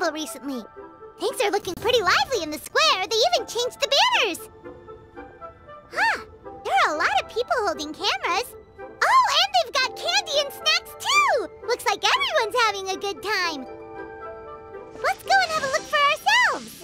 festival recently. Things are looking pretty lively in the square. They even changed the banners. Huh, there are a lot of people holding cameras. Oh, and they've got candy and snacks too! Looks like everyone's having a good time. Let's go and have a look for ourselves.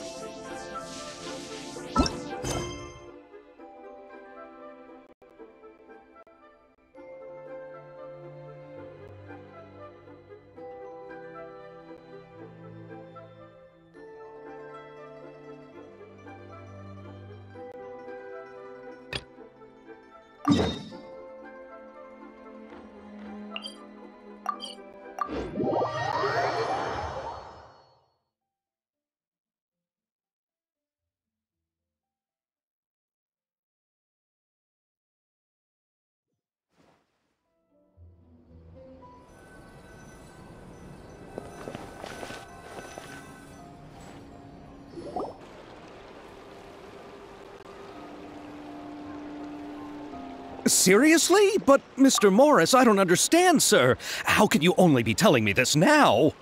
Seriously? But, Mr. Morris, I don't understand, sir. How can you only be telling me this now?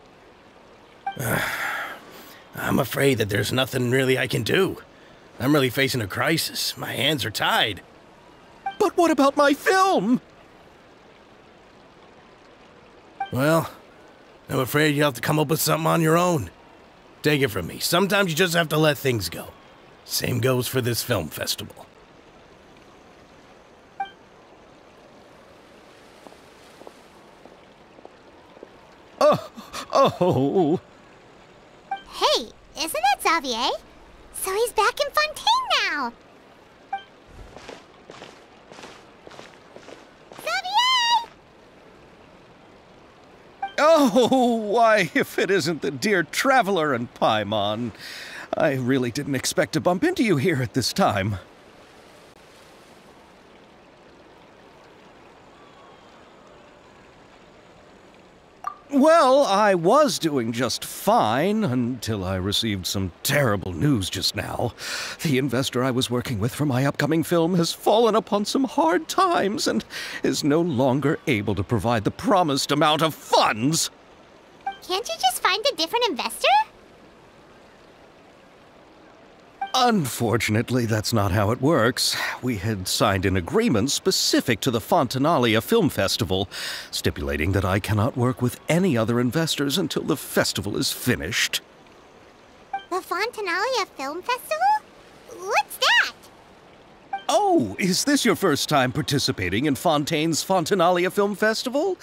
I'm afraid that there's nothing really I can do. I'm really facing a crisis. My hands are tied. But what about my film? Well, I'm afraid you'll have to come up with something on your own. Take it from me. Sometimes you just have to let things go. Same goes for this film festival. Oh. Hey, isn't that Xavier? So he's back in Fontaine now. Xavier! Oh, why, if it isn't the dear Traveler and Paimon. I really didn't expect to bump into you here at this time. Well, I was doing just fine until I received some terrible news just now. The investor I was working with for my upcoming film has fallen upon some hard times and is no longer able to provide the promised amount of funds. Can't you just find a different investor? Unfortunately, that's not how it works. We had signed an agreement specific to the Fontanalia Film Festival, stipulating that I cannot work with any other investors until the festival is finished. The Fontanalia Film Festival? What's that? Oh, is this your first time participating in Fontaine's Fontanalia Film Festival?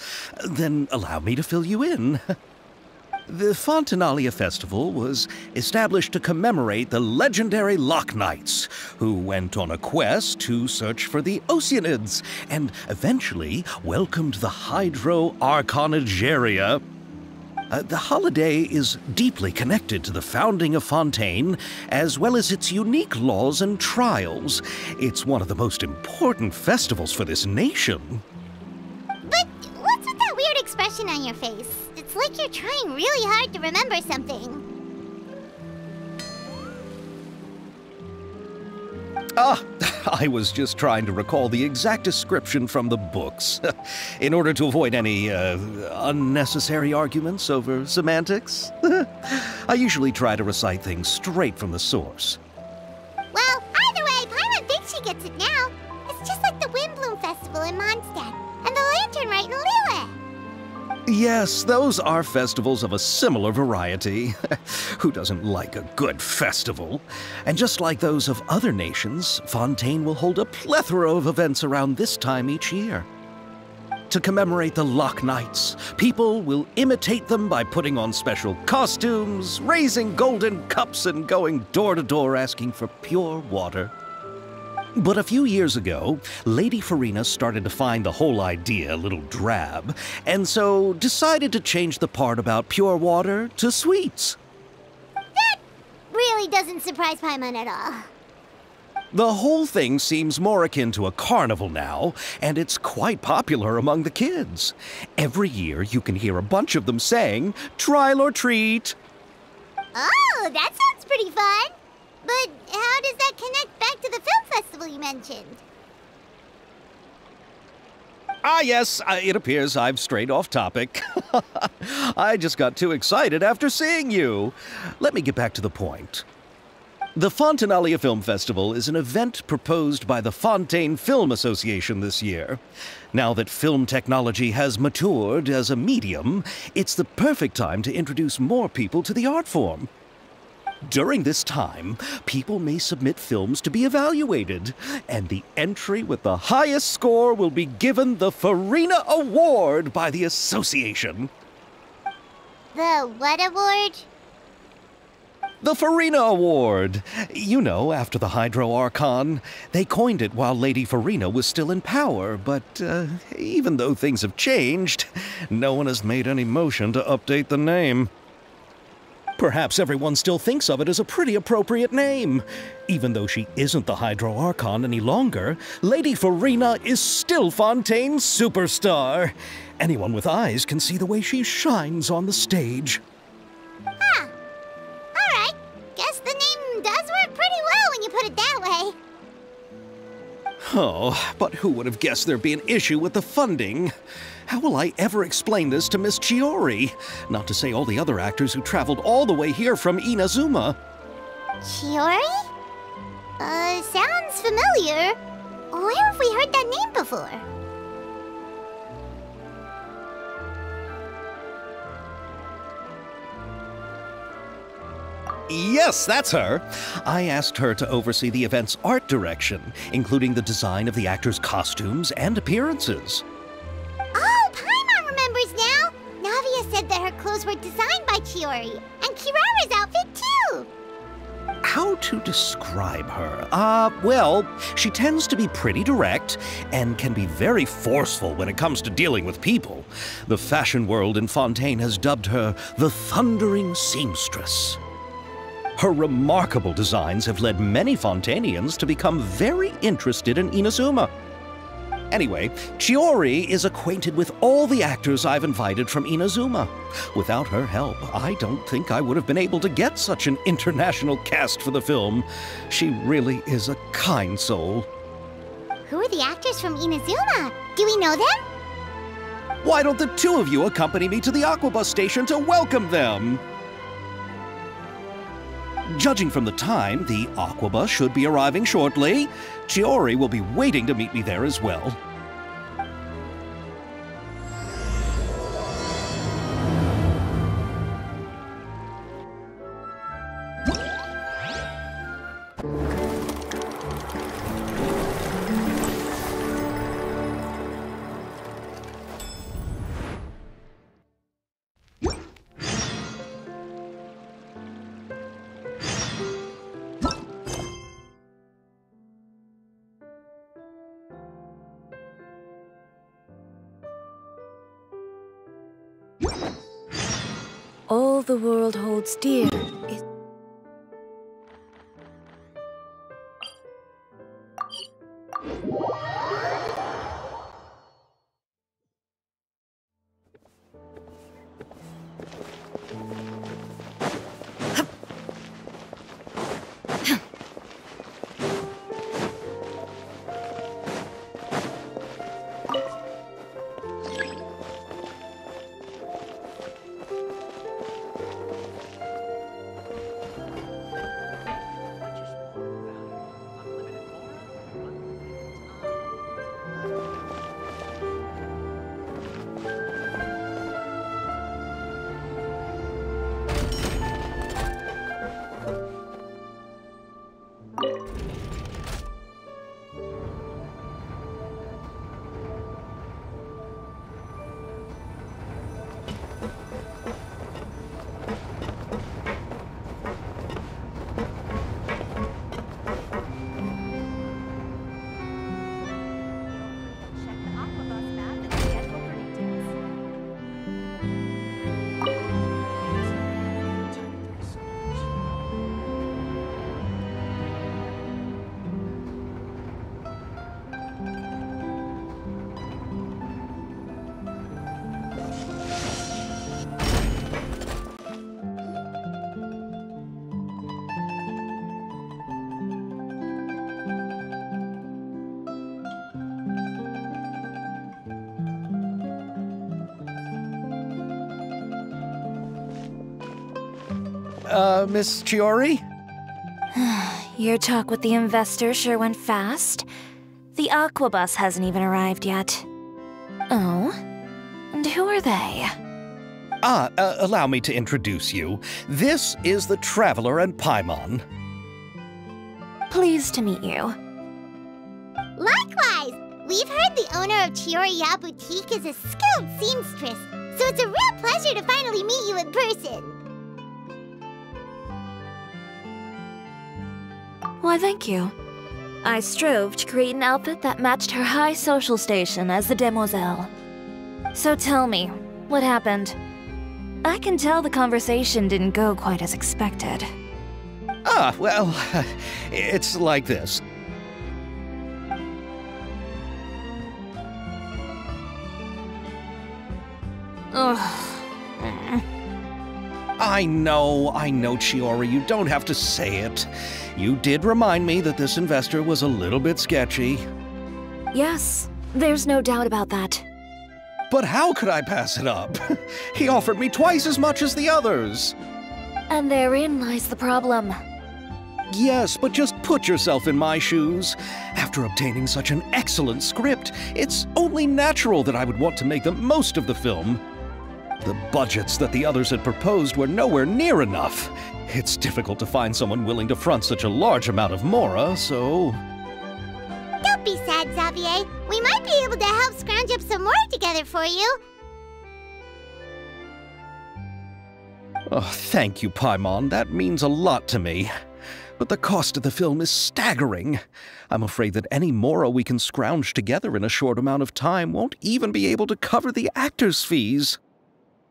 Then allow me to fill you in. The Fontanalia Festival was established to commemorate the legendary Loch Knights, who went on a quest to search for the Oceanids and eventually welcomed the Hydro-Arconageria. The holiday is deeply connected to the founding of Fontaine, as well as its unique laws and trials. It's one of the most important festivals for this nation. But what's with that weird expression on your face? It's like you're trying really hard to remember something. I was just trying to recall the exact description from the books, in order to avoid any unnecessary arguments over semantics. I usually try to recite things straight from the source. Well, either way, Paimon thinks she gets it now. It's just like the Windbloom Festival in Mondstadt, and the Lantern Rite in Lille. Yes, those are festivals of a similar variety. Who doesn't like a good festival? And just like those of other nations, Fontaine will hold a plethora of events around this time each year. To commemorate the Loch Knights, people will imitate them by putting on special costumes, raising golden cups, and going door to door asking for pure water. But a few years ago, Lady Furina started to find the whole idea a little drab, and so decided to change the part about pure water to sweets. That really doesn't surprise Paimon at all. The whole thing seems more akin to a carnival now, and it's quite popular among the kids. Every year you can hear a bunch of them saying, "Trial or treat." Oh, that sounds pretty fun. But how does that connect back to the film festival you mentioned? Ah, yes, it appears I've strayed off topic. I just got too excited after seeing you. Let me get back to the point. The Fontaine Film Festival is an event proposed by the Fontaine Film Association this year. Now that film technology has matured as a medium, it's the perfect time to introduce more people to the art form. During this time, people may submit films to be evaluated, and the entry with the highest score will be given the Furina Award by the association. The what award? The Furina Award. You know, after the Hydro Archon. They coined it while Lady Furina was still in power, but even though things have changed, no one has made any motion to update the name. Perhaps everyone still thinks of it as a pretty appropriate name. Even though she isn't the Hydro Archon any longer, Lady Furina is still Fontaine's superstar. Anyone with eyes can see the way she shines on the stage. Huh. Alright. Guess the name does work pretty well when you put it that way. Oh, but who would have guessed there'd be an issue with the funding? How will I ever explain this to Miss Chiori? Not to say all the other actors who traveled all the way here from Inazuma. Chiori? Sounds familiar. Where have we heard that name before? Yes, that's her. I asked her to oversee the event's art direction, including the design of the actors' costumes and appearances. Oh, Paimon remembers now! Navia said that her clothes were designed by Chiori, and Kirara's outfit too! How to describe her? Well, she tends to be pretty direct and can be very forceful when it comes to dealing with people. The fashion world in Fontaine has dubbed her the Thundering Seamstress. Her remarkable designs have led many Fontainians to become very interested in Inazuma. Anyway, Chiori is acquainted with all the actors I've invited from Inazuma. Without her help, I don't think I would have been able to get such an international cast for the film. She really is a kind soul. Who are the actors from Inazuma? Do we know them? Why don't the two of you accompany me to the aquabus station to welcome them? Judging from the time, the aquabus should be arriving shortly. Chiori will be waiting to meet me there as well. All the world holds dear is... Miss Chiori? Your talk with the investor sure went fast. The aquabus hasn't even arrived yet. Oh? And who are they? Allow me to introduce you. This is the Traveler and Paimon. Pleased to meet you. Likewise! We've heard the owner of Chioriya Boutique is a skilled seamstress, so it's a real pleasure to finally meet you in person. Why, thank you. I strove to create an outfit that matched her high social station as the demoiselle. So tell me, what happened? I can tell the conversation didn't go quite as expected. Well, it's like this. Ugh. I know, Chiori, you don't have to say it. You did remind me that this investor was a little bit sketchy. Yes, there's no doubt about that. But how could I pass it up? He offered me twice as much as the others. And therein lies the problem. Yes, but just put yourself in my shoes. After obtaining such an excellent script, it's only natural that I would want to make the most of the film. The budgets that the others had proposed were nowhere near enough. It's difficult to find someone willing to front such a large amount of mora, so... Don't be sad, Xavier. We might be able to help scrounge up some more together for you. Oh, thank you, Paimon. That means a lot to me. But the cost of the film is staggering. I'm afraid that any mora we can scrounge together in a short amount of time won't even be able to cover the actors' fees.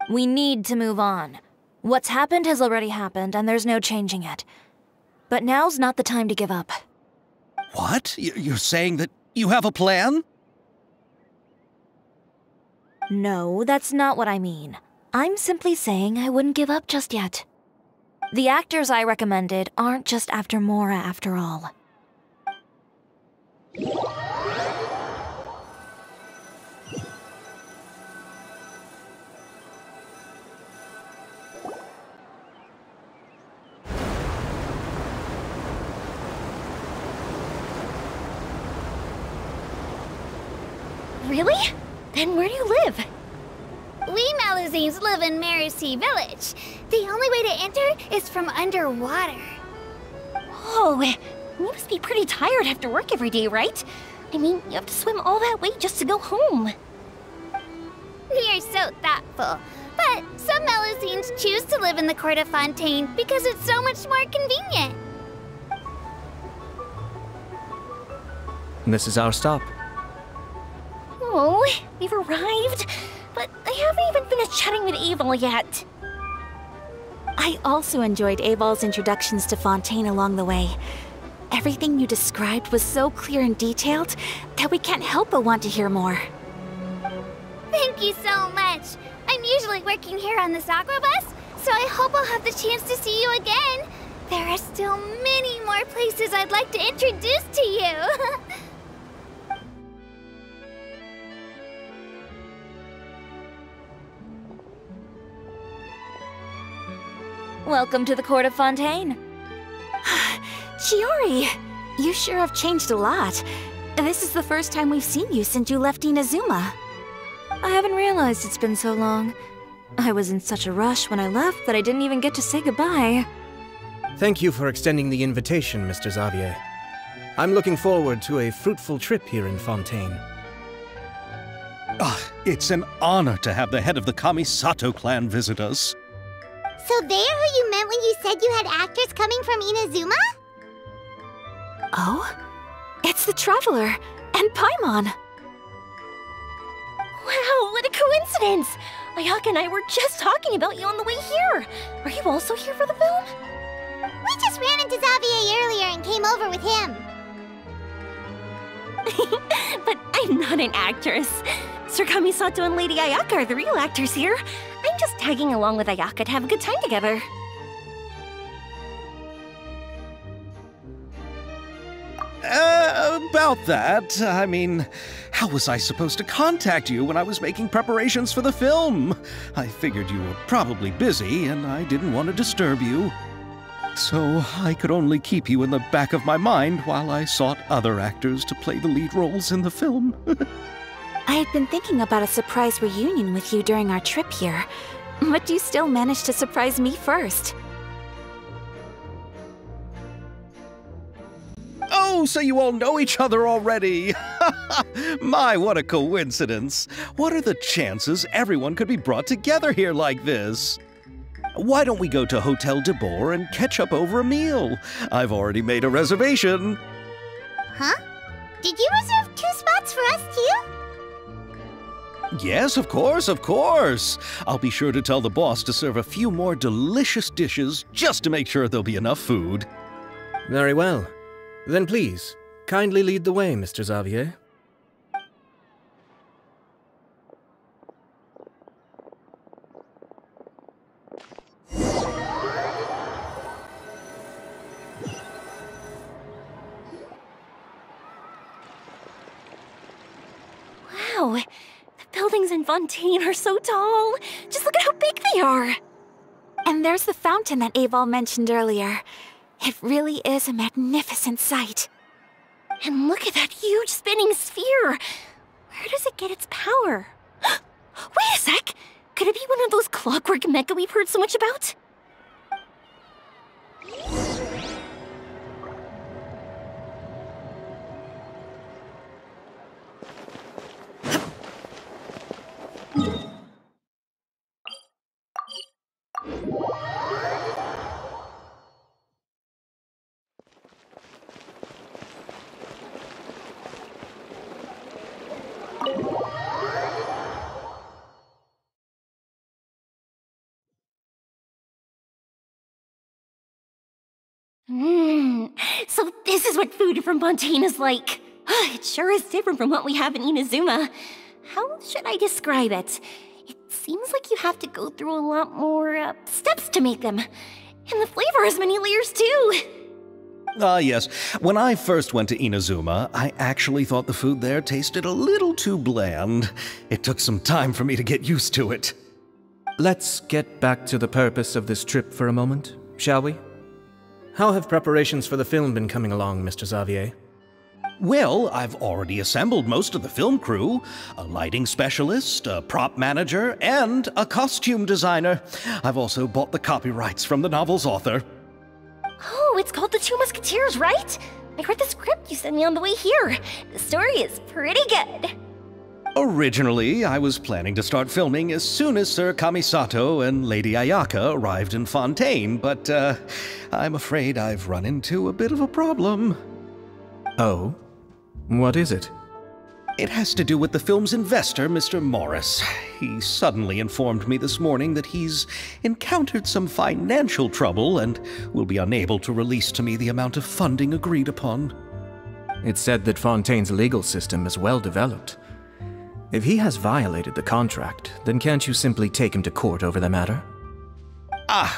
We need to move on. What's happened has already happened, and there's no changing it. But now's not the time to give up. What? You're saying that you have a plan? No, that's not what I mean. I'm simply saying I wouldn't give up just yet. The actors I recommended aren't just after mora after all. Really? Then where do you live? We Malazines live in Mercy Village. The only way to enter is from underwater. Oh, you must be pretty tired after work every day, right? I mean, you have to swim all that way just to go home. You're so thoughtful. But some Malazines choose to live in the Court of Fontaine because it's so much more convenient. This is our stop. Oh, we've arrived. But I haven't even finished chatting with Abel yet. I also enjoyed Abel's introductions to Fontaine along the way. Everything you described was so clear and detailed that we can't help but want to hear more. Thank you so much. I'm usually working here on this aquabus, so I hope I'll have the chance to see you again. There are still many more places I'd like to introduce to you. Welcome to the Court of Fontaine. Chiori, you sure have changed a lot. This is the first time we've seen you since you left Inazuma. I haven't realized it's been so long. I was in such a rush when I left that I didn't even get to say goodbye. Thank you for extending the invitation, Mr. Xavier. I'm looking forward to a fruitful trip here in Fontaine. It's an honor to have the head of the Kamisato clan visit us. So they're who you meant when you said you had actors coming from Inazuma? Oh? It's the Traveler and Paimon. Wow, what a coincidence! Ayaka and I were just talking about you on the way here. Are you also here for the film? We just ran into Xavier earlier and came over with him. But I'm not an actress. Sir Kamisato and Lady Ayaka are the real actors here. I'm just tagging along with Ayaka to have a good time together. About that, I mean, how was I supposed to contact you when I was making preparations for the film? I figured you were probably busy, and I didn't want to disturb you. So I could only keep you in the back of my mind while I sought other actors to play the lead roles in the film. I had been thinking about a surprise reunion with you during our trip here, but you still managed to surprise me first. Oh, so you all know each other already! My, what a coincidence! What are the chances everyone could be brought together here like this? Why don't we go to Hotel Debord and catch up over a meal? I've already made a reservation. Huh? Did you reserve 2 spots for us too? Yes, of course, of course. I'll be sure to tell the boss to serve a few more delicious dishes just to make sure there'll be enough food. Very well. Then please, kindly lead the way, Mr. Xavier. Wow, the buildings in Fontaine are so tall. Just look at how big they are. And there's the fountain that Aval mentioned earlier. It really is a magnificent sight. And look at that huge spinning sphere. Where does it get its power? Wait a sec! Could it be one of those clockwork mecha we've heard so much about? So this is what food from Fontaine is like. It sure is different from what we have in Inazuma. How should I describe it? It seems like you have to go through a lot more steps to make them. And the flavor has many layers too. Yes. When I first went to Inazuma, I actually thought the food there tasted a little too bland. It took some time for me to get used to it. Let's get back to the purpose of this trip for a moment, shall we? How have preparations for the film been coming along, Mr. Xavier? Well, I've already assembled most of the film crew. A lighting specialist, a prop manager, and a costume designer. I've also bought the copyrights from the novel's author. Oh, it's called The Two Musketeers, right? I read the script you sent me on the way here. The story is pretty good. Originally, I was planning to start filming as soon as Sir Kamisato and Lady Ayaka arrived in Fontaine, but I'm afraid I've run into a bit of a problem. Oh? What is it? It has to do with the film's investor, Mr. Morris. He suddenly informed me this morning that he's encountered some financial trouble and will be unable to release to me the amount of funding agreed upon. It's said that Fontaine's legal system is well developed. If he has violated the contract, then can't you simply take him to court over the matter?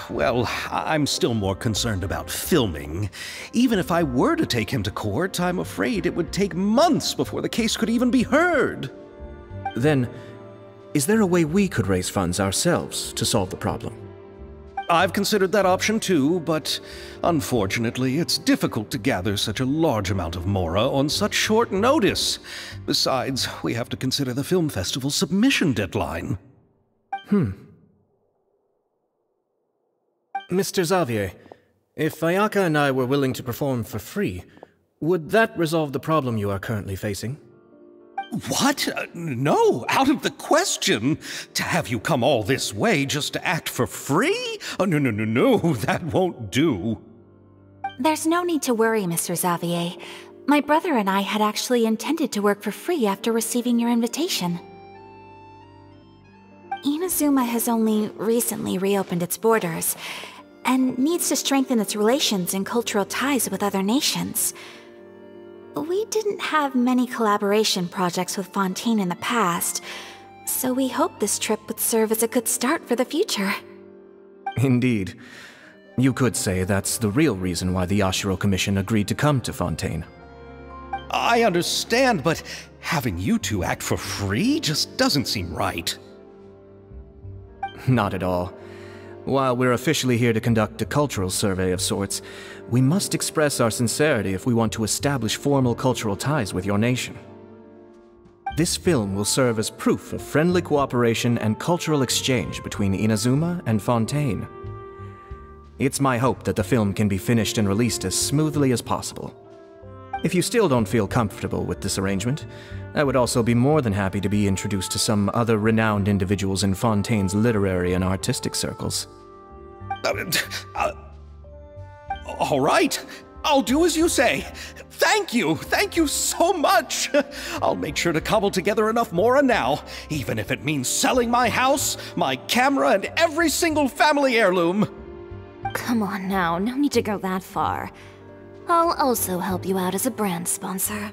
Well, I'm still more concerned about filming. Even if I were to take him to court, I'm afraid it would take months before the case could even be heard. Then, is there a way we could raise funds ourselves to solve the problem? I've considered that option too, but unfortunately, it's difficult to gather such a large amount of mora on such short notice. Besides, we have to consider the film festival's submission deadline. Mr. Xavier, if Ayaka and I were willing to perform for free, would that resolve the problem you are currently facing? What? No, out of the question. To have you come all this way just to act for free? Oh, no, that won't do. There's no need to worry, Mr. Xavier. My brother and I had actually intended to work for free after receiving your invitation. Inazuma has only recently reopened its borders, and needs to strengthen its relations and cultural ties with other nations. We didn't have many collaboration projects with Fontaine in the past, so we hoped this trip would serve as a good start for the future. Indeed. You could say that's the real reason why the Yashiro Commission agreed to come to Fontaine. I understand, but having you two act for free just doesn't seem right. Not at all. While we're officially here to conduct a cultural survey of sorts, we must express our sincerity if we want to establish formal cultural ties with your nation. This film will serve as proof of friendly cooperation and cultural exchange between Inazuma and Fontaine. It's my hope that the film can be finished and released as smoothly as possible. If you still don't feel comfortable with this arrangement, I would also be more than happy to be introduced to some other renowned individuals in Fontaine's literary and artistic circles. All right, I'll do as you say. Thank you so much. I'll make sure to cobble together enough mora now, even if it means selling my house, my camera, and every single family heirloom. Come on now, no need to go that far. I'll also help you out as a brand sponsor.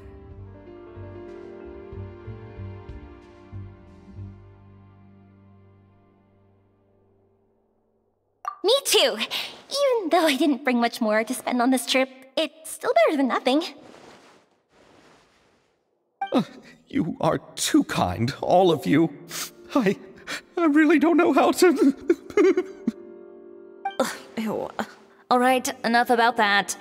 Me too! Even though I didn't bring much more to spend on this trip, it's still better than nothing. You are too kind, all of you. I really don't know how to... Ew. Alright, enough about that.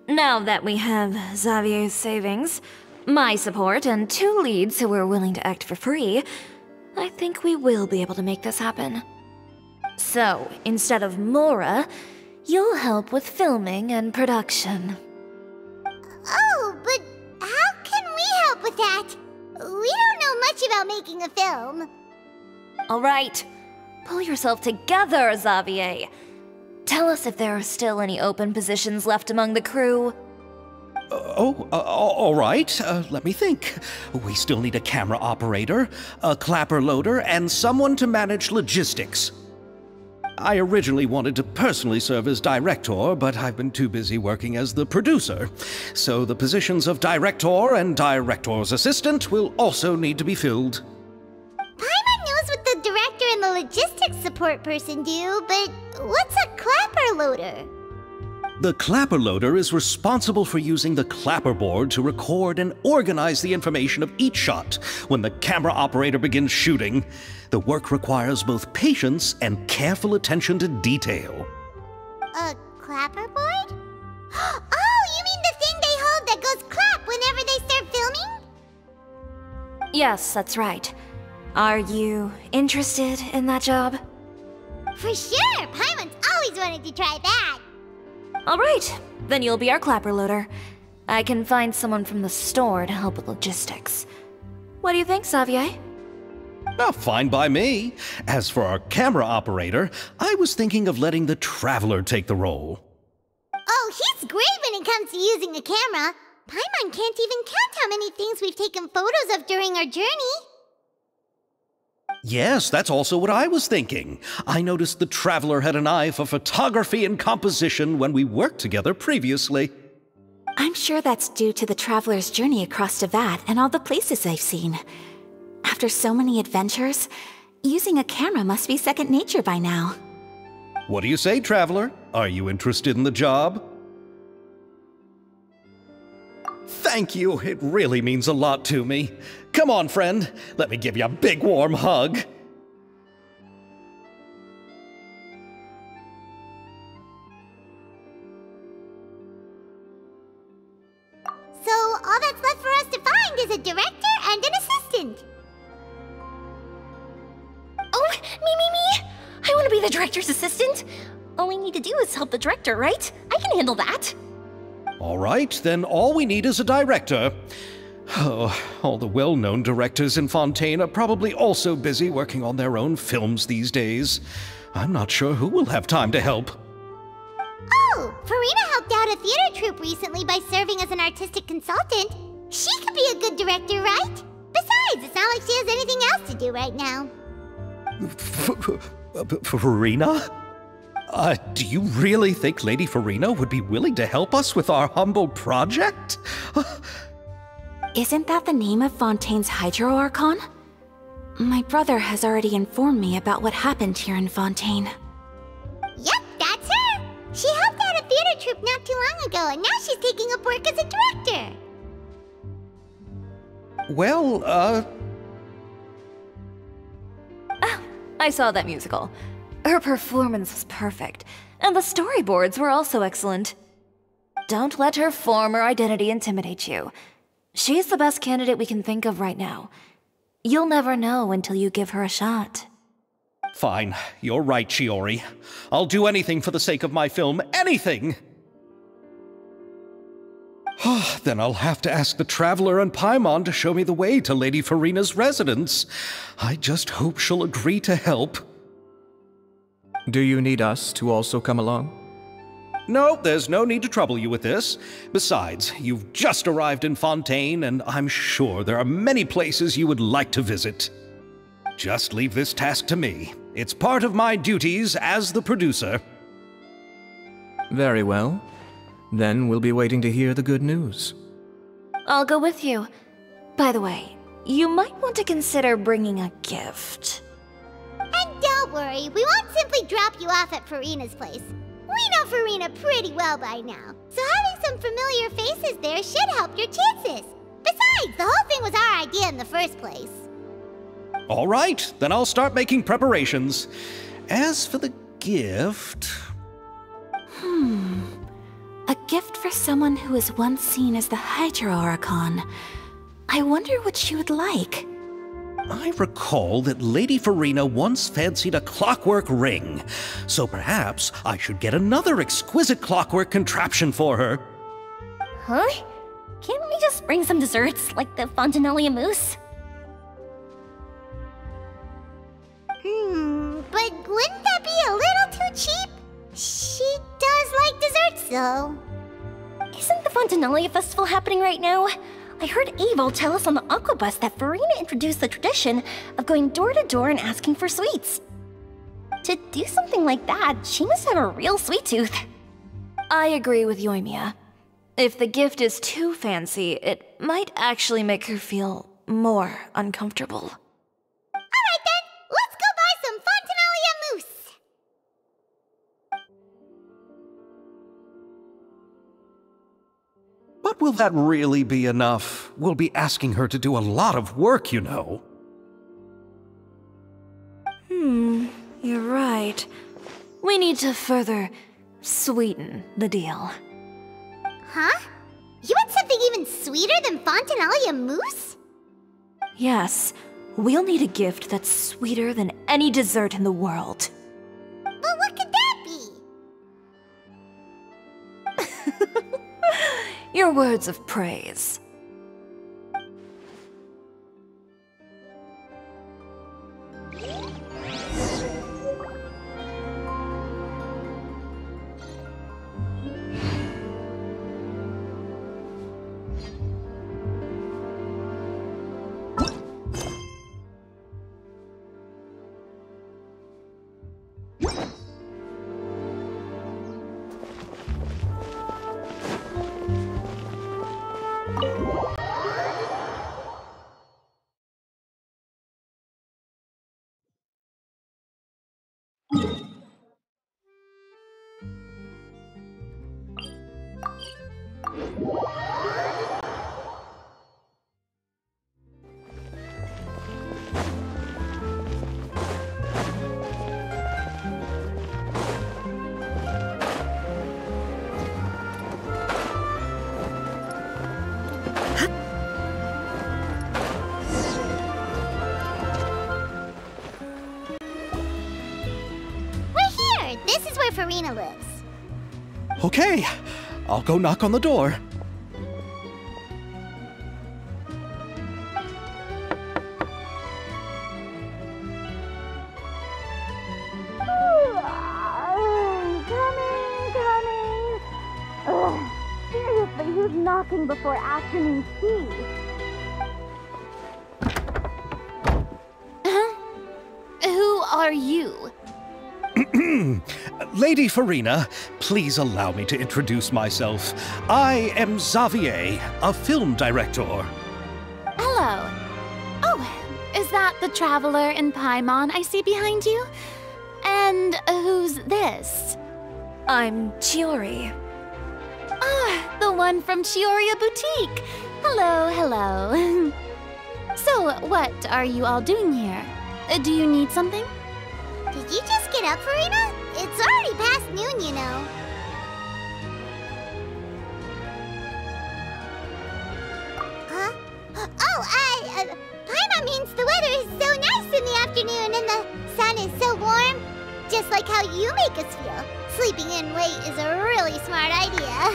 Now that we have Xavier's savings, my support, and 2 leads who are willing to act for free, I think we will be able to make this happen. So, instead of Mora, you'll help with filming and production. Oh, but how can we help with that? We don't know much about making a film. Alright, pull yourself together, Xavier. Tell us if there are still any open positions left among the crew. All right. Let me think. We still need a camera operator, a clapper loader, and someone to manage logistics. I originally wanted to personally serve as director, but I've been too busy working as the producer. So the positions of director and director's assistant will also need to be filled. Paimon knows what the director and the logistics support person do, but what's a clapper loader? The clapper loader is responsible for using the clapperboard to record and organize the information of each shot when the camera operator begins shooting. The work requires both patience and careful attention to detail. A clapperboard? Oh, you mean the thing they hold that goes clap whenever they start filming? Yes, that's right. Are you interested in that job? For sure! Paimon's always wanted to try that! Alright, then you'll be our clapper loader. I can find someone from the store to help with logistics. What do you think, Xavier? Oh, fine by me. As for our camera operator, I was thinking of letting the Traveler take the role. Oh, he's great when it comes to using a camera. Paimon can't even count how many things we've taken photos of during our journey. Yes, that's also what I was thinking. I noticed the Traveler had an eye for photography and composition when we worked together previously. I'm sure that's due to the Traveler's journey across Devat and all the places they've seen. After so many adventures, using a camera must be second nature by now. What do you say, Traveler? Are you interested in the job? Thank you. It really means a lot to me. Come on, friend. Let me give you a big warm hug. So all that's left for us to find is a director and an assistant. Oh, me! I want to be the director's assistant. All I need to do is help the director, right? I can handle that. All right, then all we need is a director. Oh, all the well-known directors in Fontaine are probably also busy working on their own films these days. I'm not sure who will have time to help. Oh, Furina helped out a theater troupe recently by serving as an artistic consultant. She could be a good director, right? Besides, it's not like she has anything else to do right now. Furina? Do you really think Lady Furina would be willing to help us with our humble project? Isn't that the name of Fontaine's Hydro Archon? My brother has already informed me about what happened here in Fontaine. Yep, that's her! She helped out a theater troupe not too long ago, and now she's taking up work as a director. Well, I saw that musical. Her performance was perfect, and the storyboards were also excellent. Don't let her former identity intimidate you. She's the best candidate we can think of right now. You'll never know until you give her a shot. Fine, you're right, Shiori. I'll do anything for the sake of my film, anything! Then I'll have to ask the Traveler and Paimon to show me the way to Lady Furina's residence. I just hope she'll agree to help. Do you need us to also come along? No, there's no need to trouble you with this. Besides, you've just arrived in Fontaine, and I'm sure there are many places you would like to visit. Just leave this task to me. It's part of my duties as the producer. Very well. Then we'll be waiting to hear the good news. I'll go with you. By the way, you might want to consider bringing a gift. And don't worry, we won't simply drop you off at Furina's place. We know Furina pretty well by now, so having some familiar faces there should help your chances. Besides, the whole thing was our idea in the first place. All right, then I'll start making preparations. As for the gift... A gift for someone who was once seen as the Hydra Oricon. I wonder what she would like. I recall that Lady Furina once fancied a clockwork ring, so perhaps I should get another exquisite clockwork contraption for her. Huh? Can't we just bring some desserts, like the Fontinalia mousse? But wouldn't that be a little too cheap? She does like desserts, though. Isn't the Fontinalia festival happening right now? I heard Abel tell us on the aquabus that Furina introduced the tradition of going door to door and asking for sweets. To do something like that, she must have a real sweet tooth. I agree with Yoimiya. If the gift is too fancy, it might actually make her feel more uncomfortable. Alright then, let's go buy some Fontinalia mousse! But will that really be enough? We'll be asking her to do a lot of work, you know. You're right. We need to further sweeten the deal. Huh? You want something even sweeter than Fontinalia mousse? Yes, we'll need a gift that's sweeter than any dessert in the world. But what could that be? Your words of praise. This is where Furina lives. Okay, I'll go knock on the door. Coming. Ugh, seriously, who's knocking before afternoon tea? Who are you? Lady Furina, please allow me to introduce myself. I am Xavier, a film director. Hello. Oh, is that the Traveler and Paimon I see behind you? And who's this? I'm Chiori. Ah, the one from Chioria Boutique. Hello. So, what are you all doing here? Do you need something? Did Did you just get up, Furina? It's already past noon, you know. Huh? Oh, Paimon means the weather is so nice in the afternoon and the sun is so warm. Just like how you make us feel. Sleeping in late is a really smart idea.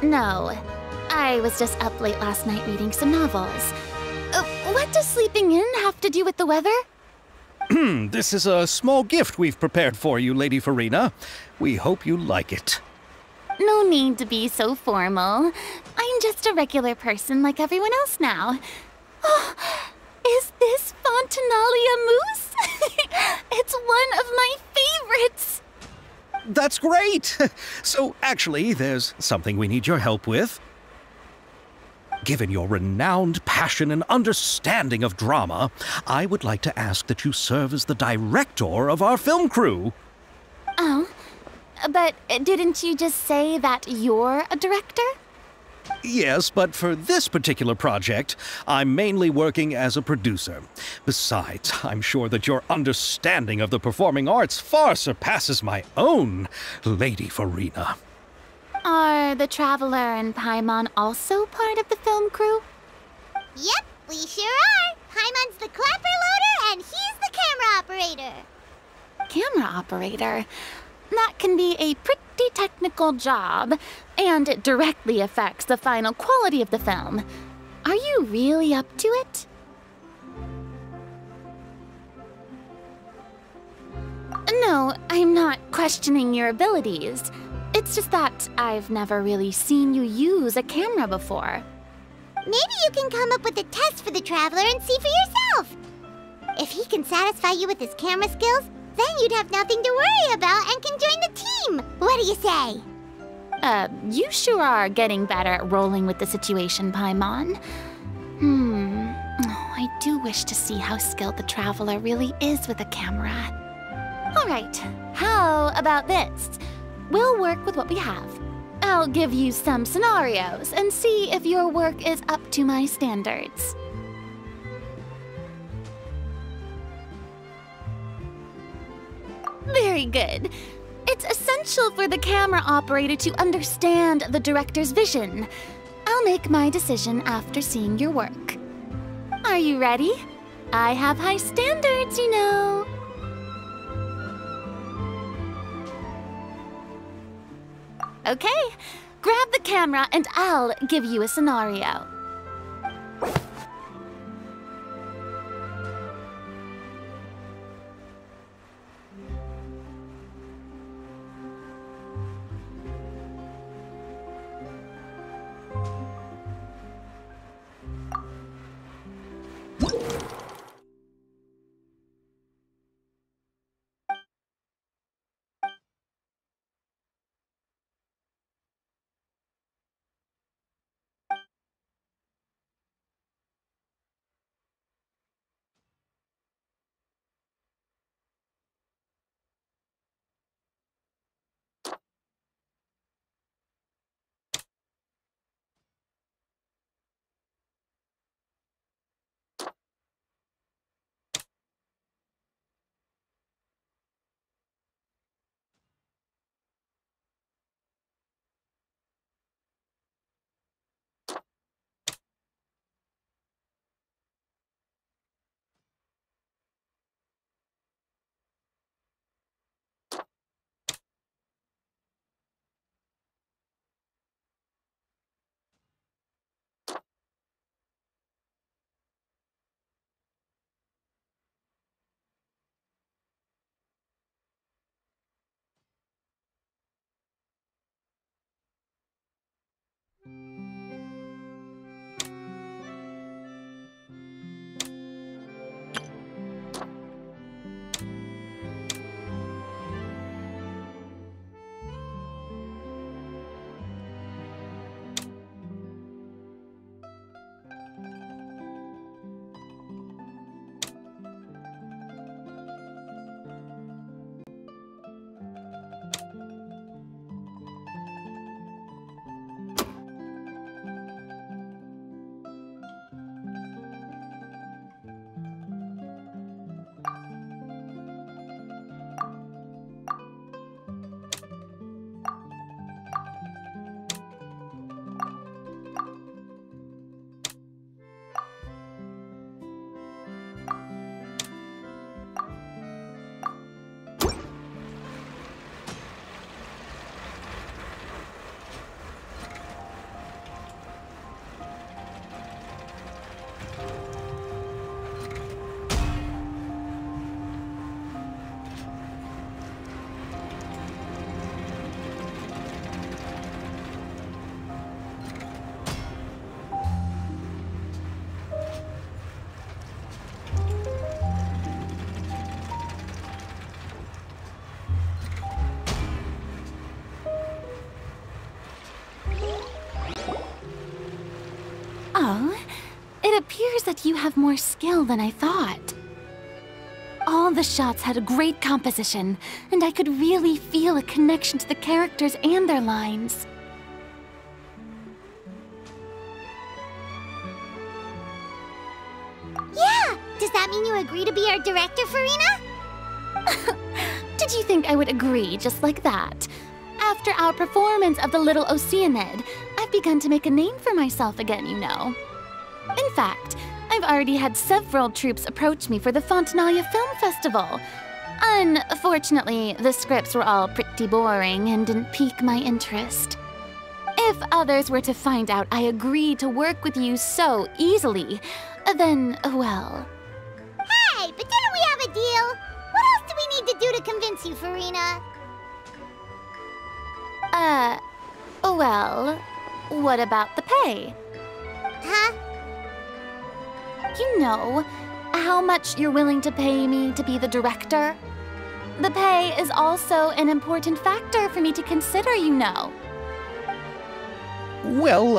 No. I was just up late last night reading some novels. What does sleeping in have to do with the weather? This is a small gift we've prepared for you, Lady Furina. We hope you like it. No need to be so formal. I'm just a regular person like everyone else now. Oh, is this Fontainalia mousse? It's one of my favorites! That's great! So, actually, there's something we need your help with. Given your renowned passion and understanding of drama, I would like to ask that you serve as the director of our film crew. Oh, but didn't you just say that you're a director? Yes, but for this particular project, I'm mainly working as a producer. Besides, I'm sure that your understanding of the performing arts far surpasses my own, Lady Furina. Are the Traveler and Paimon also part of the film crew? Yep, we sure are. Paimon's the clapper loader and he's the camera operator. Camera operator? That can be a pretty technical job, and it directly affects the final quality of the film. Are you really up to it? No, I'm not questioning your abilities. It's just that I've never really seen you use a camera before. Maybe you can come up with a test for the Traveler and see for yourself. If he can satisfy you with his camera skills, then you'd have nothing to worry about and can join the team. What do you say? You sure are getting better at rolling with the situation, Paimon. I do wish to see how skilled the Traveler really is with a camera. All right, how about this? We'll work with what we have. I'll give you some scenarios and see if your work is up to my standards. Very good. It's essential for the camera operator to understand the director's vision. I'll make my decision after seeing your work. Are you ready? I have high standards, you know. Okay, grab the camera and I'll give you a scenario. fact, you have more skill than I thought. All the shots had a great composition, and I could really feel a connection to the characters and their lines. Yeah! Does that mean you agree to be our director, Furina? Did you think I would agree just like that? After our performance of The Little Oceanid, I've begun to make a name for myself again, you know. In fact, I've already had several troupes approach me for the Fontaine Film Festival. Unfortunately, the scripts were all pretty boring and didn't pique my interest. If others were to find out I agreed to work with you so easily, then, well... Hey, but didn't we have a deal? What else do we need to do to convince you, Furina? Well, what about the pay? Huh? You know, how much you're willing to pay me to be the director? The pay is also an important factor for me to consider, you know. Well,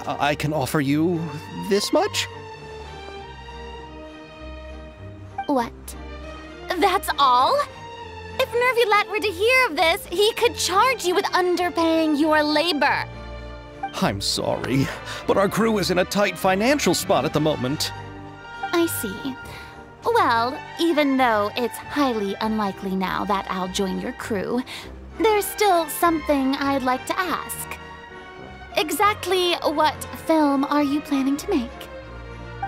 I can offer you this much? What? That's all? If Nervulat were to hear of this, he could charge you with underpaying your labor. I'm sorry, but our crew is in a tight financial spot at the moment. I see. Well, even though it's highly unlikely now that I'll join your crew, there's still something I'd like to ask. Exactly what film are you planning to make?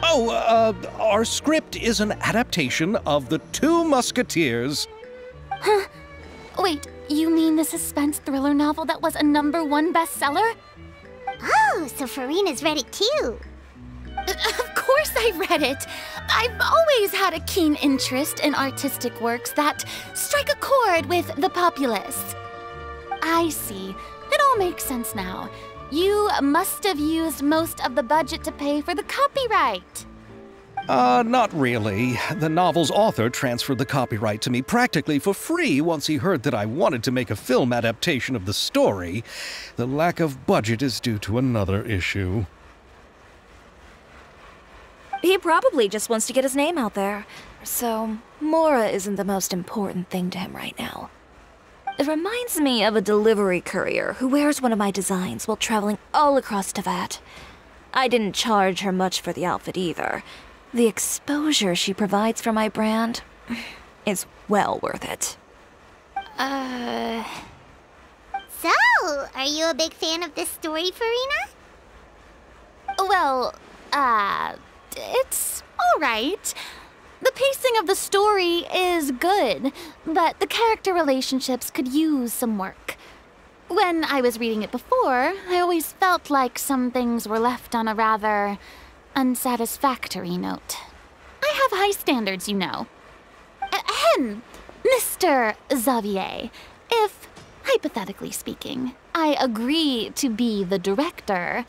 Oh, our script is an adaptation of The Two Musketeers. Huh? Wait, you mean the suspense thriller novel that was a #1 bestseller? Oh, so Furina's read it too. Of course I read it. I've always had a keen interest in artistic works that strike a chord with the populace. I see. It all makes sense now. You must have used most of the budget to pay for the copyright. Not really. The novel's author transferred the copyright to me practically for free once he heard that I wanted to make a film adaptation of the story. The lack of budget is due to another issue. He probably just wants to get his name out there. So, Mora isn't the most important thing to him right now. It reminds me of a delivery courier who wears one of my designs while traveling all across Tevat. I didn't charge her much for the outfit either. The exposure she provides for my brand is well worth it. So, are you a big fan of this story, Furina? Well, it's alright. The pacing of the story is good, but the character relationships could use some work. When I was reading it before, I always felt like some things were left on a rather unsatisfactory note. I have high standards, you know. Ahem, Mr. Xavier, if, hypothetically speaking, I agree to be the director,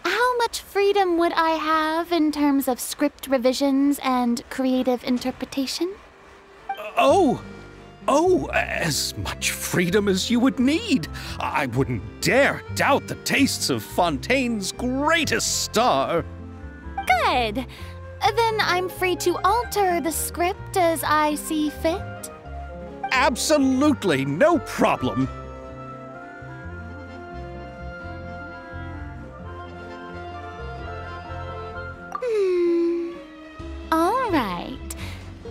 how much freedom would I have in terms of script revisions and creative interpretation? Oh, as much freedom as you would need. I wouldn't dare doubt the tastes of Fontaine's greatest star. Good. Then I'm free to alter the script as I see fit? Absolutely, no problem. All right.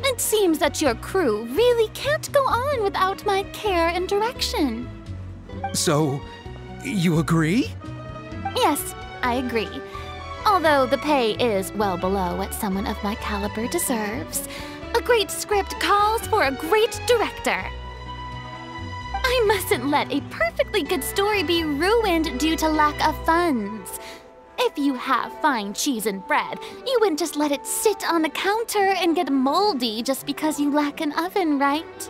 It seems that your crew really can't go on without my care and direction. So, you agree? Yes, I agree. Although the pay is well below what someone of my caliber deserves, a great script calls for a great director. I mustn't let a perfectly good story be ruined due to lack of funds. If you have fine cheese and bread, you wouldn't just let it sit on the counter and get moldy just because you lack an oven, right?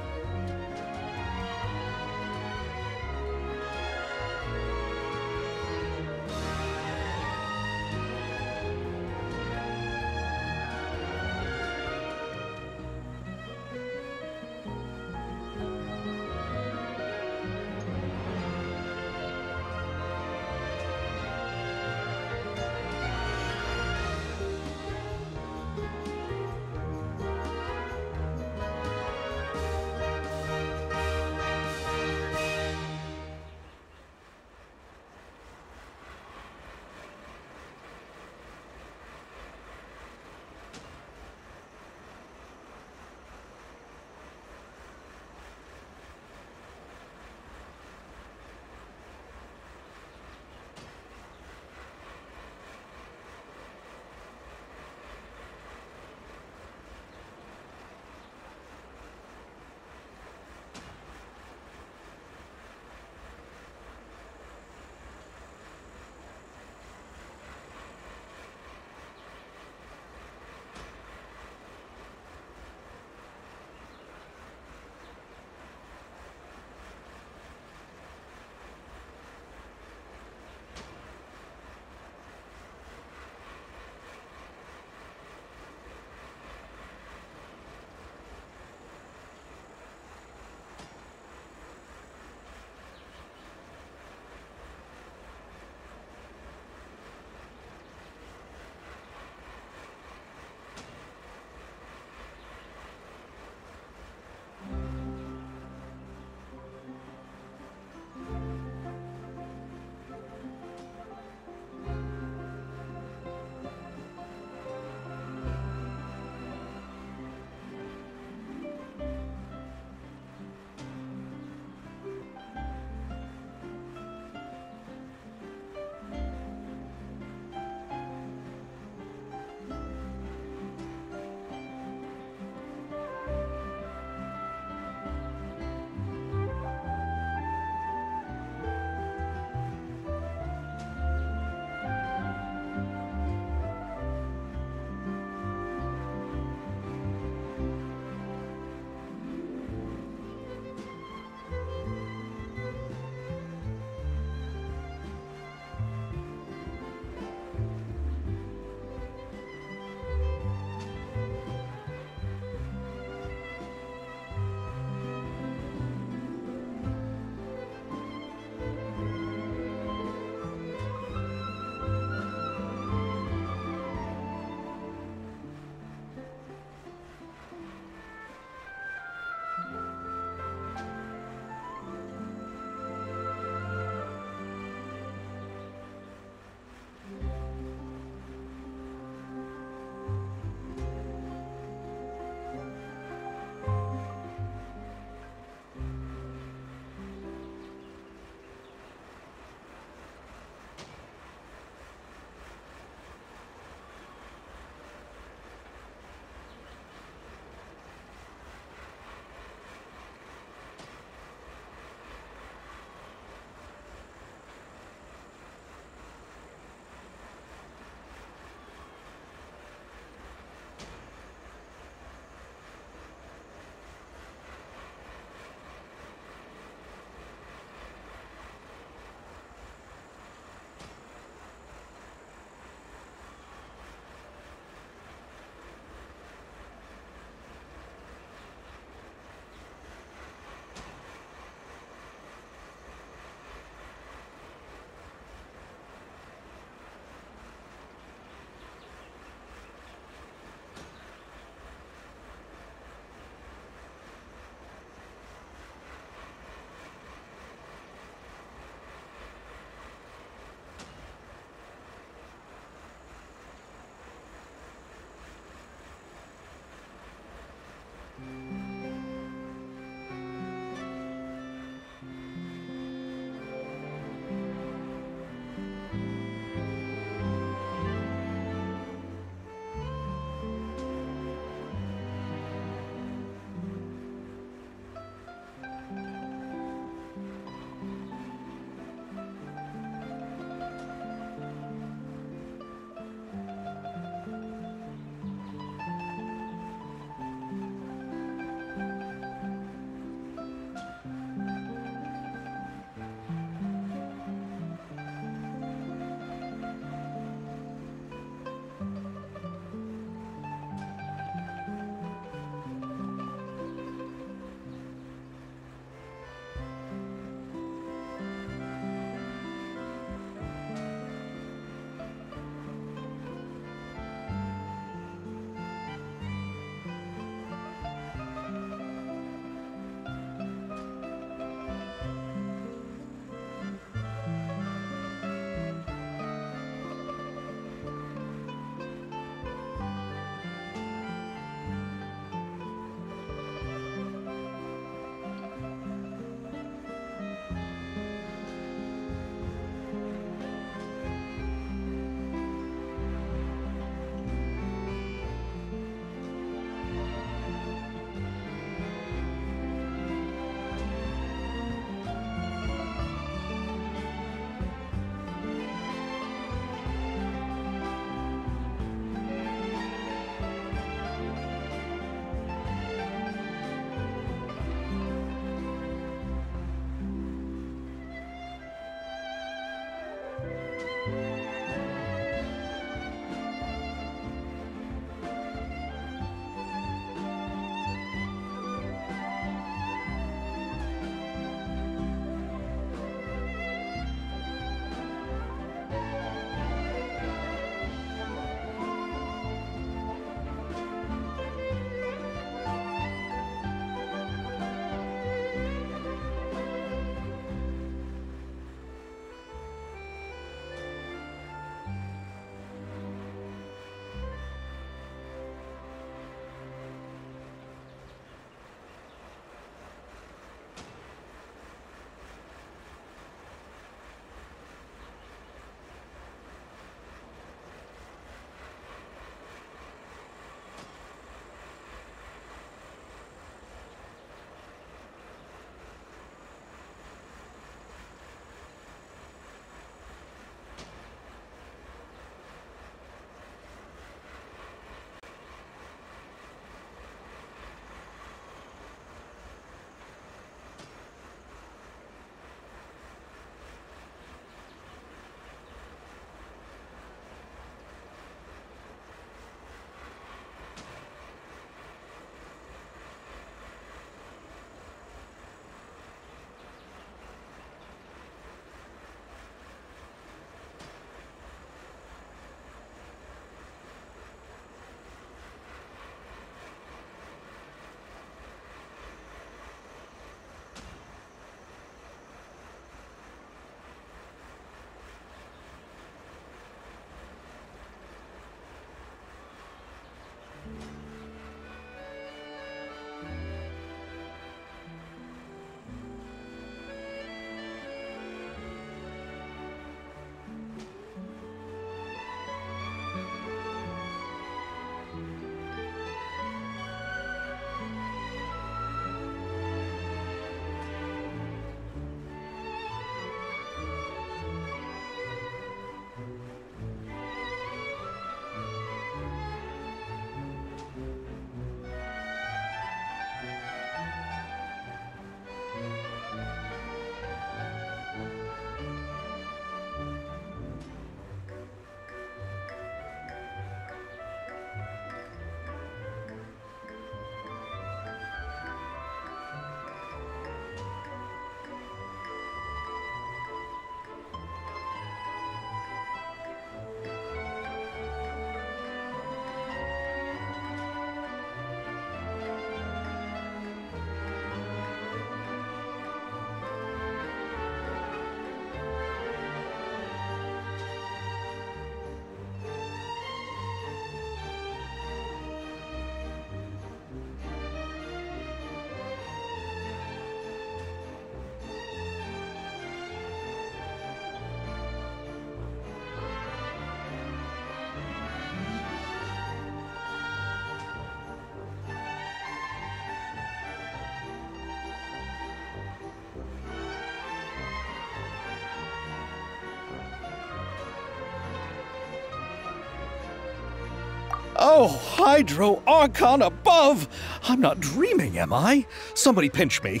Oh, Hydro Archon above! I'm not dreaming, am I? Somebody pinch me.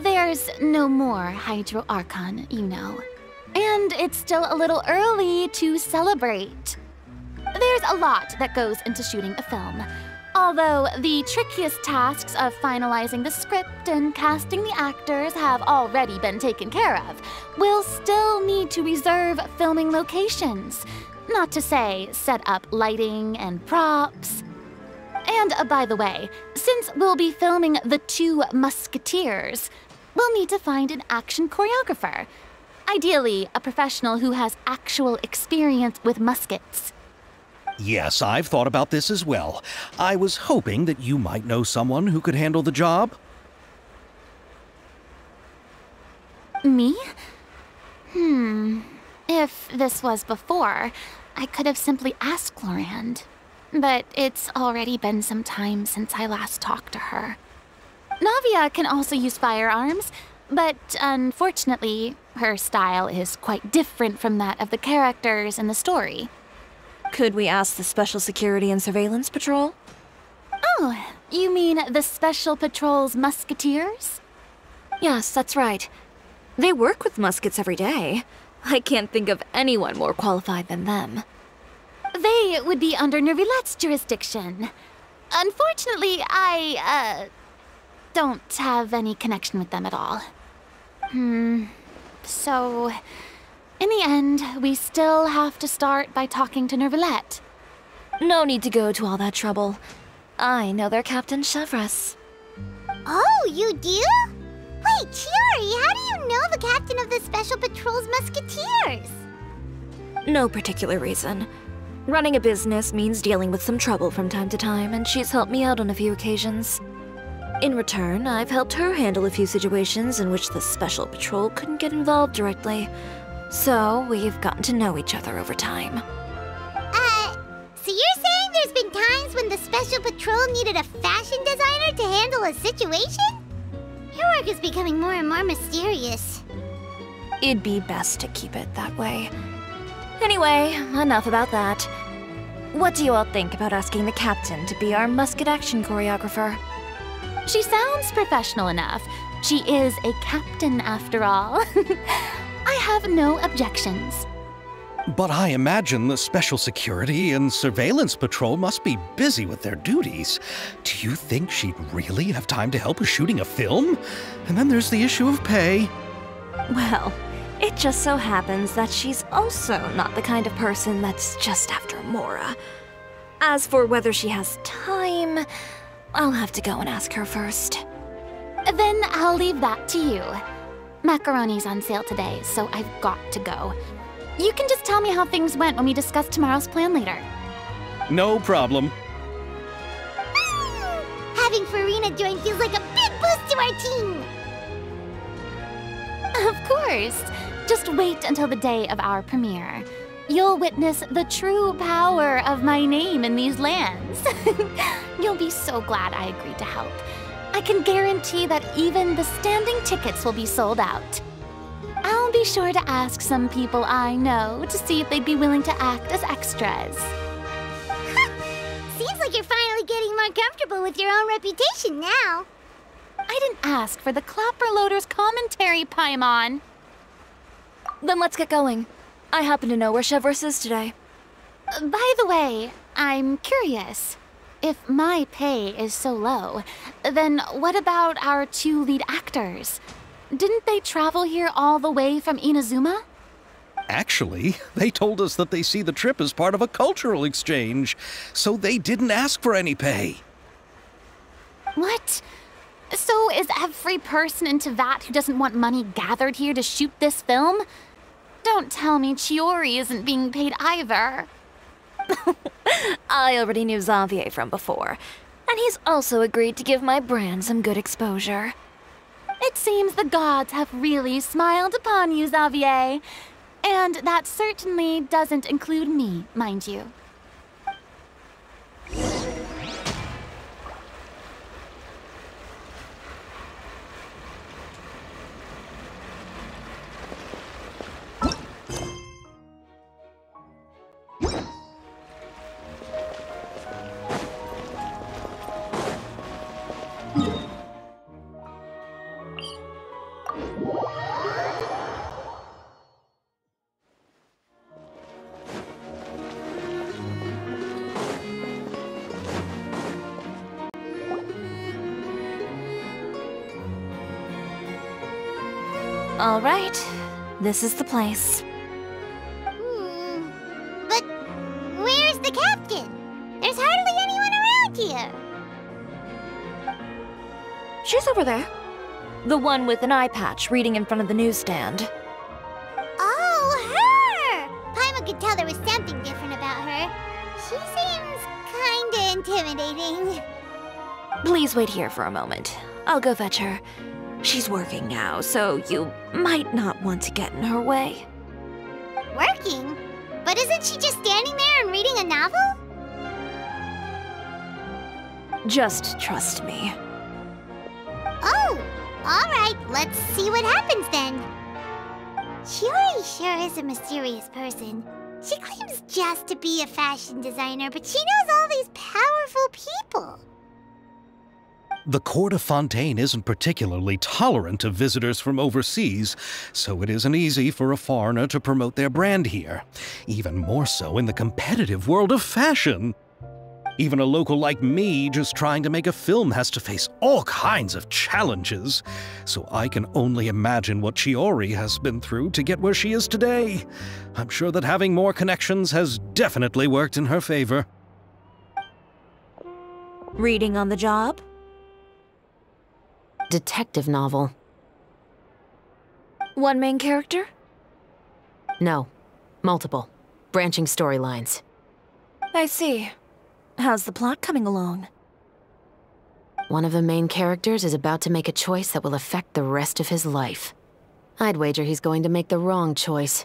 There's no more Hydro Archon, you know. And it's still a little early to celebrate. There's a lot that goes into shooting a film. Although the trickiest tasks of finalizing the script and casting the actors have already been taken care of, we'll still need to reserve filming locations. Not to say set up lighting and props. And by the way, since we'll be filming the 2 Musketeers, we'll need to find an action choreographer. Ideally, a professional who has actual experience with muskets. Yes, I've thought about this as well. I was hoping that you might know someone who could handle the job. Me? If this was before, I could have simply asked Glorand. But it's already been some time since I last talked to her. Navia can also use firearms, but unfortunately, her style is quite different from that of the characters in the story. Could we ask the Special Security and Surveillance Patrol? Oh, you mean the Special Patrol's Musketeers? Yes, that's right. They work with muskets every day. I can't think of anyone more qualified than them. They would be under Nervilette's jurisdiction. Unfortunately, I don't have any connection with them at all. So, in the end, we still have to start by talking to Nervilette. No need to go to all that trouble. I know their Captain Chevreuse. Oh, you do? Wait, Chiori, how do you know the captain of the Special Patrol's Musketeers? No particular reason. Running a business means dealing with some trouble from time to time, and she's helped me out on a few occasions. In return, I've helped her handle a few situations in which the Special Patrol couldn't get involved directly. So, we've gotten to know each other over time. So you're saying there's been times when the Special Patrol needed a fashion designer to handle a situation? Your work is becoming more and more mysterious. It'd be best to keep it that way. Anyway, enough about that. What do you all think about asking the captain to be our musket action choreographer? She sounds professional enough. She is a captain, after all. I have no objections. But I imagine the Special Security and Surveillance Patrol must be busy with their duties. Do you think she'd really have time to help with shooting a film? And then there's the issue of pay. Well, it just so happens that she's also not the kind of person that's just after Mora. As for whether she has time, I'll have to go and ask her first. Then I'll leave that to you. Macaroni's on sale today, so I've got to go. You can just tell me how things went when we discuss tomorrow's plan later. No problem. Having Furina join feels like a big boost to our team! Of course. Just wait until the day of our premiere. You'll witness the true power of my name in these lands. You'll be so glad I agreed to help. I can guarantee that even the standing tickets will be sold out. I'll be sure to ask some people I know to see if they'd be willing to act as extras. Seems like you're finally getting more comfortable with your own reputation now. I didn't ask for the Clapper Loader's commentary, Paimon. Then let's get going. I happen to know where Chevreuse is today. By the way, I'm curious. If my pay is so low, then what about our 2 lead actors? Didn't they travel here all the way from Inazuma? Actually, they told us that they see the trip as part of a cultural exchange, so they didn't ask for any pay. What? So is every person in Tevat who doesn't want money gathered here to shoot this film? Don't tell me Chiori isn't being paid either. I already knew Xavier from before, and he's also agreed to give my brand some good exposure. It seems the gods have really smiled upon you, Xavier. And that certainly doesn't include me, mind you. All right, this is the place. But where's the captain? There's hardly anyone around here. She's over there. The one with an eye patch reading in front of the newsstand. Oh, her! Paimon could tell there was something different about her. She seems kinda intimidating. Please wait here for a moment. I'll go fetch her. She's working now, so you might not want to get in her way. Working? But isn't she just standing there and reading a novel? Just trust me. Oh, alright, let's see what happens then. Chiori sure is a mysterious person. She claims just to be a fashion designer, but she knows all these powerful people. The Court of Fontaine isn't particularly tolerant of visitors from overseas, so it isn't easy for a foreigner to promote their brand here. Even more so in the competitive world of fashion. Even a local like me just trying to make a film has to face all kinds of challenges, so I can only imagine what Chiori has been through to get where she is today. I'm sure that having more connections has definitely worked in her favor. Reading on the job? Detective novel. One main character? No. Multiple. Branching storylines. I see. How's the plot coming along? One of the main characters is about to make a choice that will affect the rest of his life. I'd wager he's going to make the wrong choice.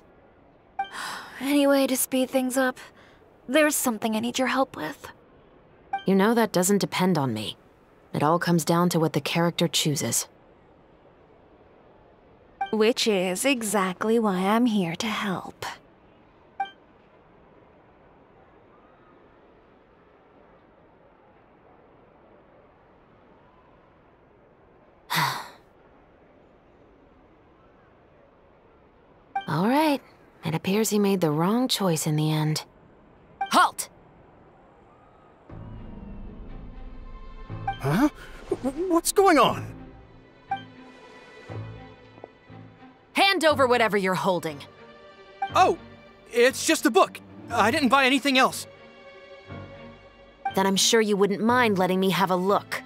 Any way to speed things up? There's something I need your help with. You know that doesn't depend on me. It all comes down to what the character chooses. Which is exactly why I'm here to help. All right. It appears he made the wrong choice in the end. Halt! Huh? What's going on? Hand over whatever you're holding. Oh, it's just a book. I didn't buy anything else. Then I'm sure you wouldn't mind letting me have a look.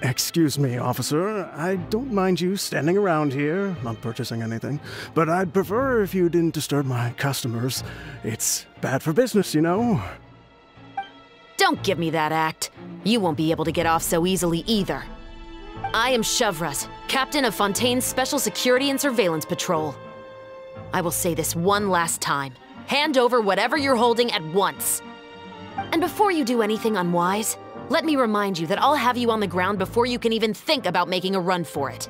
Excuse me, officer. I don't mind you standing around here, not purchasing anything, but I'd prefer if you didn't disturb my customers. It's bad for business, you know. Don't give me that act. You won't be able to get off so easily either. I am Chevreuse, captain of Fontaine's Special Security and Surveillance Patrol. I will say this one last time. Hand over whatever you're holding at once. And before you do anything unwise, let me remind you that I'll have you on the ground before you can even think about making a run for it.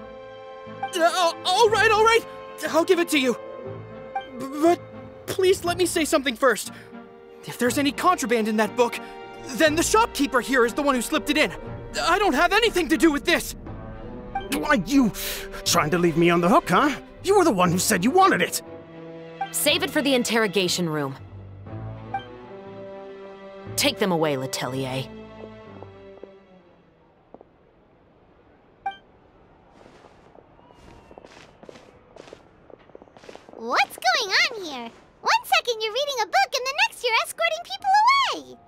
All right. I'll give it to you. But please let me say something first. If there's any contraband in that book, then the shopkeeper here is the one who slipped it in. I don't have anything to do with this. Why, you trying to leave me on the hook, huh? You were the one who said you wanted it. Save it for the interrogation room. Take them away, Letelier. What's going on here? One second you're reading a book and the next you're escorting people away.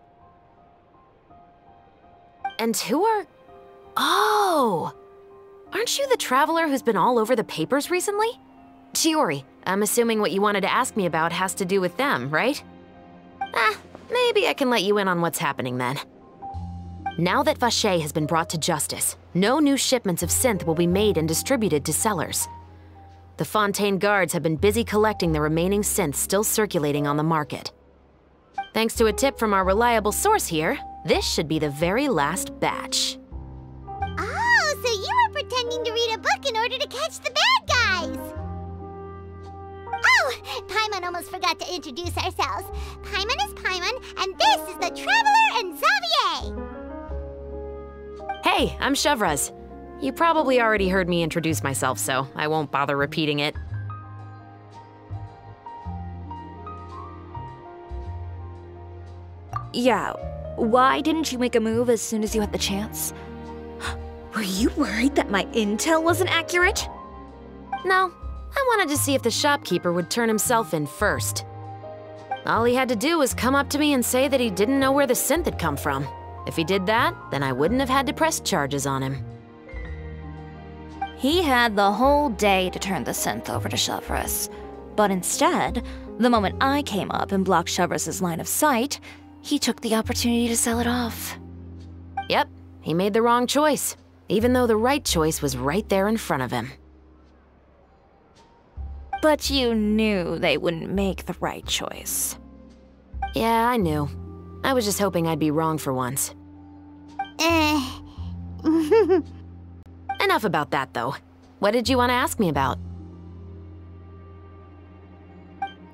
And who are... Oh! Aren't you the traveler who's been all over the papers recently? Chiori, I'm assuming what you wanted to ask me about has to do with them, right? Maybe I can let you in on what's happening then. Now that Vacher has been brought to justice, no new shipments of synth will be made and distributed to sellers. The Fontaine guards have been busy collecting the remaining synths still circulating on the market. Thanks to a tip from our reliable source here, this should be the very last batch. Oh, so you were pretending to read a book in order to catch the bad guys! Oh, Paimon almost forgot to introduce ourselves. Paimon is Paimon, and this is the Traveler and Xavier! Hey, I'm Chevreuse. You probably already heard me introduce myself, so I won't bother repeating it. Yeah, why didn't you make a move as soon as you had the chance? Were you worried that my intel wasn't accurate? No, I wanted to see if the shopkeeper would turn himself in first. All he had to do was come up to me and say that he didn't know where the synth had come from. If he did that, then I wouldn't have had to press charges on him. He had the whole day to turn the synth over to Chevreuse. But instead, the moment I came up and blocked Chevreuse's line of sight, he took the opportunity to sell it off. Yep, he made the wrong choice, even though the right choice was right there in front of him. But you knew they wouldn't make the right choice. Yeah, I knew. I was just hoping I'd be wrong for once. Enough about that, though. What did you want to ask me about?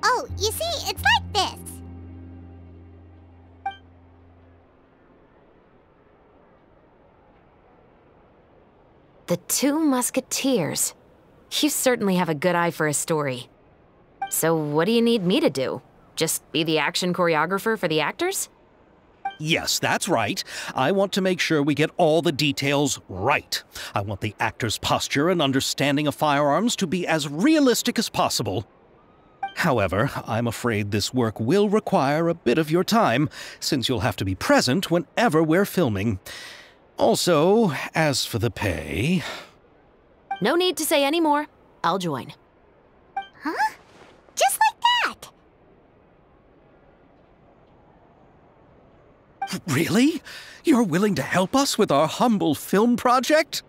Oh, you see, it's like this. The Two Musketeers. You certainly have a good eye for a story. So what do you need me to do? Just be the action choreographer for the actors? Yes, that's right. I want to make sure we get all the details right. I want the actor's posture and understanding of firearms to be as realistic as possible. However, I'm afraid this work will require a bit of your time, since you'll have to be present whenever we're filming. Also, as for the pay... No need to say any more. I'll join. Huh? Just like that? Really? You're willing to help us with our humble film project?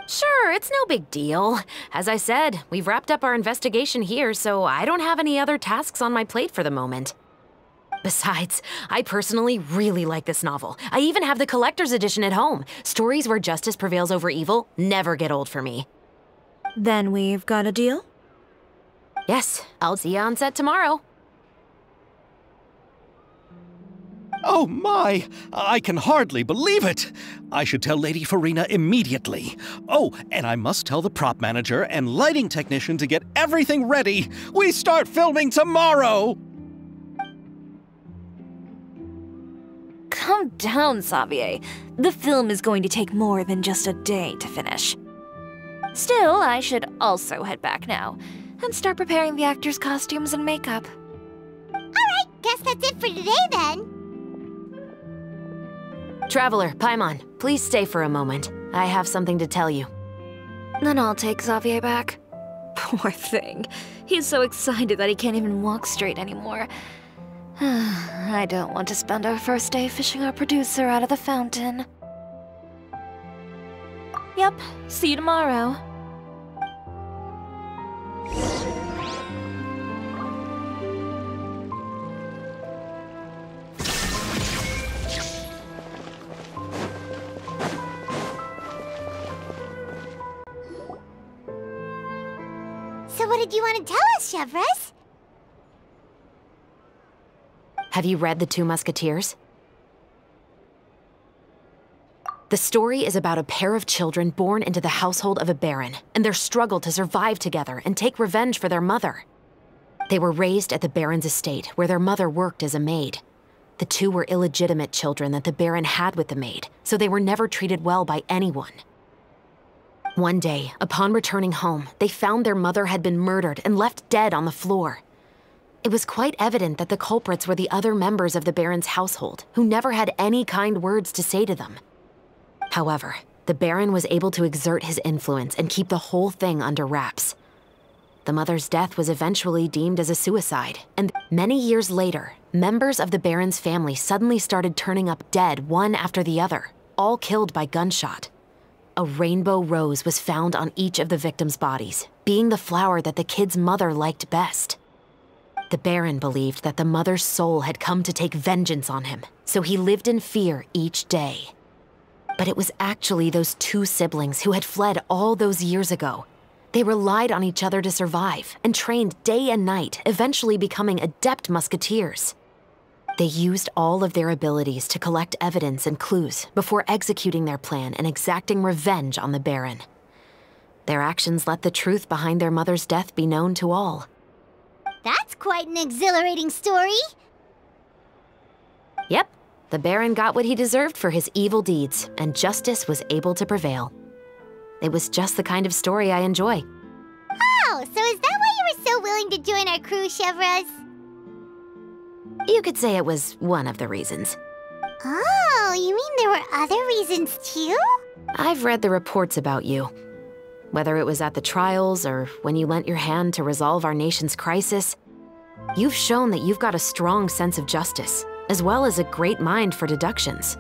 Sure, it's no big deal. As I said, we've wrapped up our investigation here, so I don't have any other tasks on my plate for the moment. Besides, I personally really like this novel. I even have the collector's edition at home. Stories where justice prevails over evil never get old for me. Then we've got a deal? Yes, I'll see you on set tomorrow. Oh my! I can hardly believe it! I should tell Lady Furina immediately. Oh, and I must tell the prop manager and lighting technician to get everything ready. We start filming tomorrow! Calm down, Xavier. The film is going to take more than just a day to finish. Still, I should also head back now and start preparing the actors' costumes and makeup. Alright, guess that's it for today then. Traveler, Paimon, please stay for a moment. I have something to tell you. Then I'll take Xavier back. Poor thing. He's so excited that he can't even walk straight anymore. I don't want to spend our first day fishing our producer out of the fountain. Yep, see you tomorrow. So what did you want to tell us, Chevreuse? Have you read The Two Musketeers? The story is about a pair of children born into the household of a baron and their struggle to survive together and take revenge for their mother. They were raised at the baron's estate, where their mother worked as a maid. The two were illegitimate children that the baron had with the maid, so they were never treated well by anyone. One day, upon returning home, they found their mother had been murdered and left dead on the floor. It was quite evident that the culprits were the other members of the baron's household, who never had any kind words to say to them. However, the baron was able to exert his influence and keep the whole thing under wraps. The mother's death was eventually deemed as a suicide, and many years later, members of the baron's family suddenly started turning up dead one after the other, all killed by gunshot. A rainbow rose was found on each of the victims' bodies, being the flower that the kid's mother liked best. The baron believed that the mother's soul had come to take vengeance on him, so he lived in fear each day. But it was actually those two siblings who had fled all those years ago. They relied on each other to survive and trained day and night, eventually becoming adept musketeers. They used all of their abilities to collect evidence and clues before executing their plan and exacting revenge on the baron. Their actions let the truth behind their mother's death be known to all. That's quite an exhilarating story. Yep, the baron got what he deserved for his evil deeds, and justice was able to prevail. It was just the kind of story I enjoy. Oh, Oh, so is that why you were so willing to join our crew, Chevreuse? You could say it was one of the reasons. Oh, you mean there were other reasons too? I've read the reports about you. Whether it was at the trials or when you lent your hand to resolve our nation's crisis, you've shown that you've got a strong sense of justice, as well as a great mind for deductions.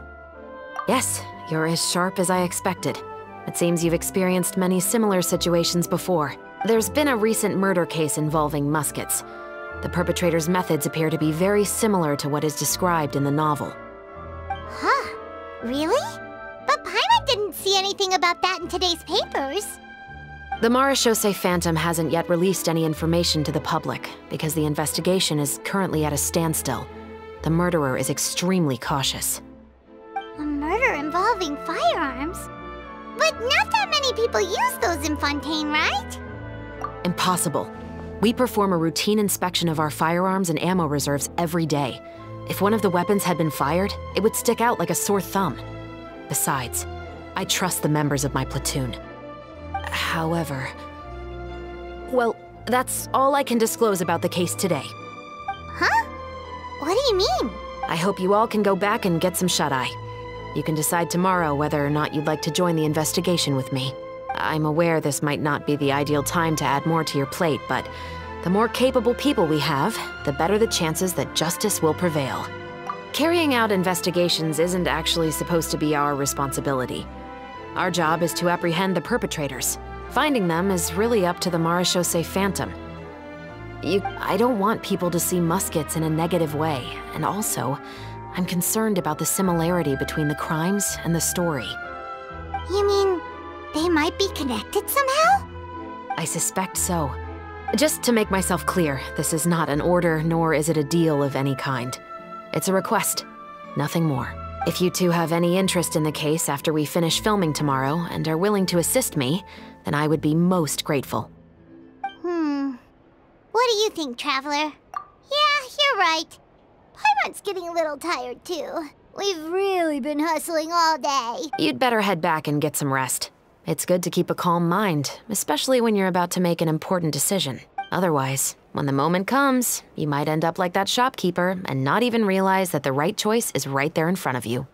Yes, you're as sharp as I expected. It seems you've experienced many similar situations before. There's been a recent murder case involving Muskets. The perpetrator's methods appear to be very similar to what is described in the novel. Huh? Really? But Paimon didn't see anything about that in today's papers. The Marechaussee Phantom hasn't yet released any information to the public because the investigation is currently at a standstill. The murderer is extremely cautious. A murder involving firearms? But not that many people use those in Fontaine, right? Impossible. We perform a routine inspection of our firearms and ammo reserves every day. If one of the weapons had been fired, it would stick out like a sore thumb. Besides, I trust the members of my platoon. However... Well, that's all I can disclose about the case today. Huh? What do you mean? I hope you all can go back and get some shut-eye. You can decide tomorrow whether or not you'd like to join the investigation with me. I'm aware this might not be the ideal time to add more to your plate, but the more capable people we have, the better the chances that justice will prevail. Carrying out investigations isn't actually supposed to be our responsibility. Our job is to apprehend the perpetrators. Finding them is really up to the Marechaussee Phantom. I don't want people to see Muskets in a negative way, and also, I'm concerned about the similarity between the crimes and the story. You mean they might be connected somehow? I suspect so. Just to make myself clear, this is not an order, nor is it a deal of any kind. It's a request, nothing more. If you two have any interest in the case after we finish filming tomorrow and are willing to assist me, then I would be most grateful. What do you think, Traveler? Yeah, you're right. Paimon's getting a little tired too. We've really been hustling all day. You'd better head back and get some rest. It's good to keep a calm mind, especially when you're about to make an important decision. Otherwise, when the moment comes, you might end up like that shopkeeper and not even realize that the right choice is right there in front of you.